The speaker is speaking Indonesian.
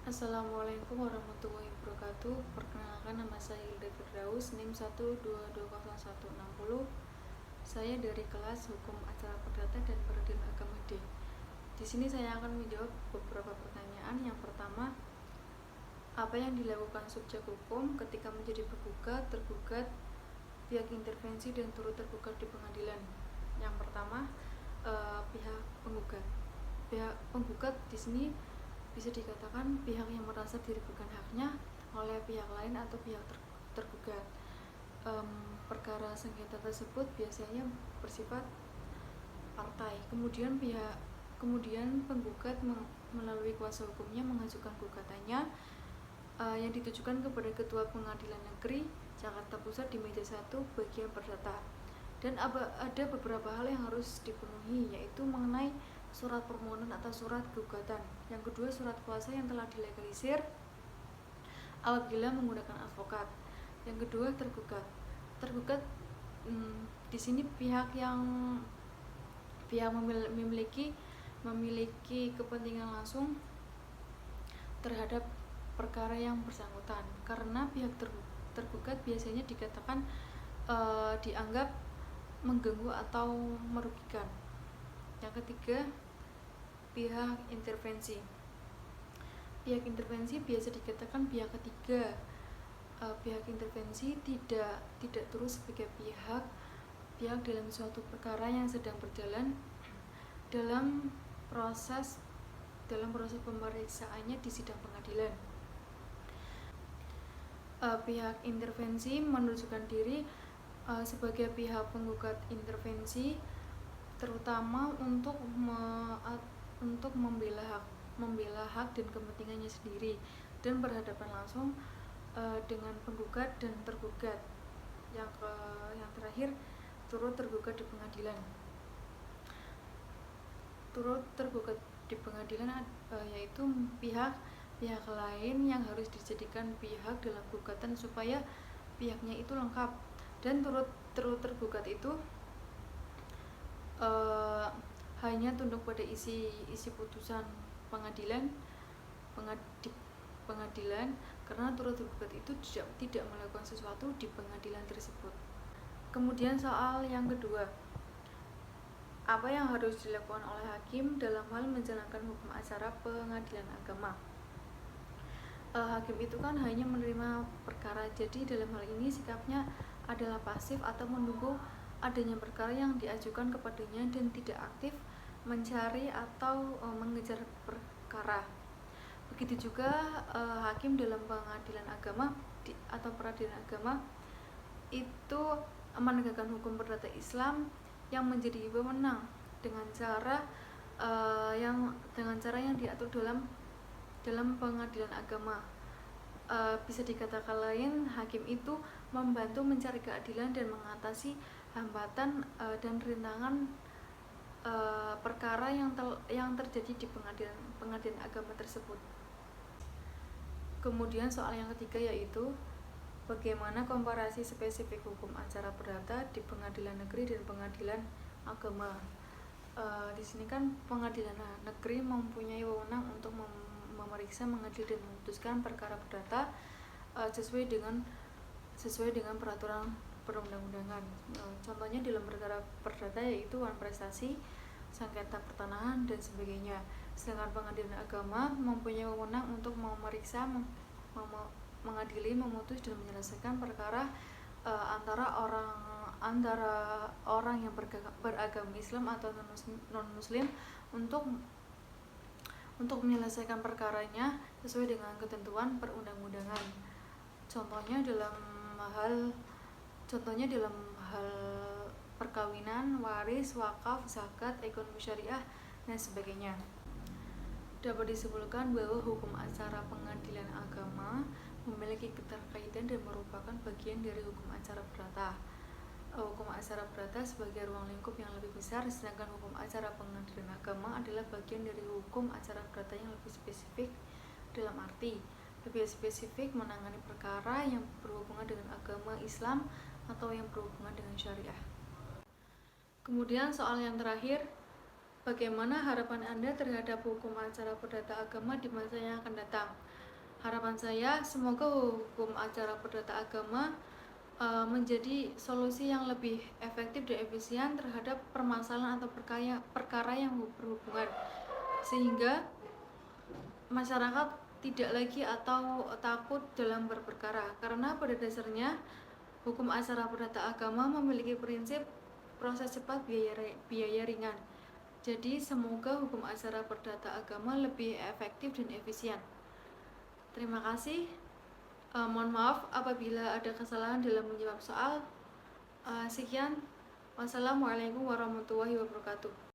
Assalamualaikum warahmatullahi wabarakatuh. Perkenalkan, nama saya Hilda Firdaus, NIM 1220160. Saya dari kelas Hukum Acara Perdata dan Peradilan Agama D. Di sini saya akan menjawab beberapa pertanyaan. Yang pertama, apa yang dilakukan subjek hukum ketika menjadi penggugat, tergugat, pihak intervensi dan turut tergugat di pengadilan? Yang pertama, pihak penggugat. Pihak penggugat di sini bisa dikatakan pihak yang merasa dirugikan haknya oleh pihak lain atau pihak tergugat. Perkara sengketa tersebut biasanya bersifat partai. Kemudian penggugat melalui kuasa hukumnya mengajukan gugatannya yang ditujukan kepada Ketua Pengadilan Negeri Jakarta Pusat di meja 1 bagian perdata. Dan ada beberapa hal yang harus dipenuhi, yaitu mengenai surat permohonan atau surat gugatan. Yang kedua, surat kuasa yang telah dilegalisir apabila menggunakan advokat. Yang kedua, tergugat di sini pihak yang memiliki kepentingan langsung terhadap perkara yang bersangkutan, karena pihak tergugat biasanya dikatakan dianggap mengganggu atau merugikan. Yang ketiga, pihak intervensi. Pihak intervensi biasa dikatakan pihak ketiga. Pihak intervensi tidak terus sebagai pihak dalam suatu perkara yang sedang berjalan dalam proses pemeriksaannya di sidang pengadilan. Pihak intervensi menunjukkan diri sebagai pihak penggugat intervensi, terutama untuk membela hak dan kepentingannya sendiri, dan berhadapan langsung dengan penggugat dan tergugat. Yang terakhir, turut tergugat di pengadilan. Turut tergugat di pengadilan yaitu pihak lain yang harus dijadikan pihak dalam gugatan supaya pihaknya itu lengkap. Dan turut tergugat itu hanya tunduk pada isi putusan pengadilan, karena turut tergugat itu tidak melakukan sesuatu di pengadilan tersebut. Kemudian soal yang kedua, apa yang harus dilakukan oleh hakim dalam hal menjalankan hukum acara pengadilan agama? Hakim itu kan hanya menerima perkara, jadi dalam hal ini sikapnya adalah pasif atau menunggu adanya perkara yang diajukan kepadanya dan tidak aktif mencari atau mengejar perkara. Begitu juga hakim dalam pengadilan agama atau peradilan agama itu menegakkan hukum perdata Islam yang menjadi wewenang dengan cara yang diatur dalam pengadilan agama. Bisa dikatakan lain, hakim itu membantu mencari keadilan dan mengatasi hambatan dan rintangan perkara yang terjadi di pengadilan agama tersebut. Kemudian soal yang ketiga, yaitu bagaimana komparasi spesifik hukum acara perdata di pengadilan negeri dan pengadilan agama. Di sini kan pengadilan negeri mempunyai wewenang untuk memeriksa, mengadili dan memutuskan perkara perdata sesuai dengan peraturan perundang-undangan. Contohnya dalam perkara perdata yaitu wan prestasi, sengketa pertanahan dan sebagainya. Sedangkan pengadilan agama mempunyai wewenang untuk memeriksa, mengadili, memutus dan menyelesaikan perkara antara orang yang beragama Islam atau non-muslim untuk menyelesaikan perkaranya sesuai dengan ketentuan perundang-undangan. Contohnya dalam hal perkawinan, waris, wakaf, zakat, ekonomi syariah dan sebagainya. Dapat disimpulkan bahwa hukum acara pengadilan agama memiliki keterkaitan dan merupakan bagian dari hukum acara perdata. Hukum acara perdata sebagai ruang lingkup yang lebih besar, sedangkan hukum acara pengadilan agama adalah bagian dari hukum acara perdata yang lebih spesifik, dalam arti lebih spesifik menangani perkara yang berhubungan dengan agama Islam atau yang berhubungan dengan syariah. Kemudian soal yang terakhir, Bagaimana harapan Anda terhadap hukum acara perdata agama di masa yang akan datang? Harapan saya semoga hukum acara perdata agama menjadi solusi yang lebih efektif dan efisien terhadap permasalahan atau perkara yang berhubungan, sehingga masyarakat tidak lagi atau takut dalam berperkara, karena pada dasarnya hukum acara perdata agama memiliki prinsip proses cepat biaya ringan. Jadi semoga hukum acara perdata agama lebih efektif dan efisien. Terima kasih. Mohon maaf apabila ada kesalahan dalam menjawab soal. Sekian. Wassalamualaikum warahmatullahi wabarakatuh.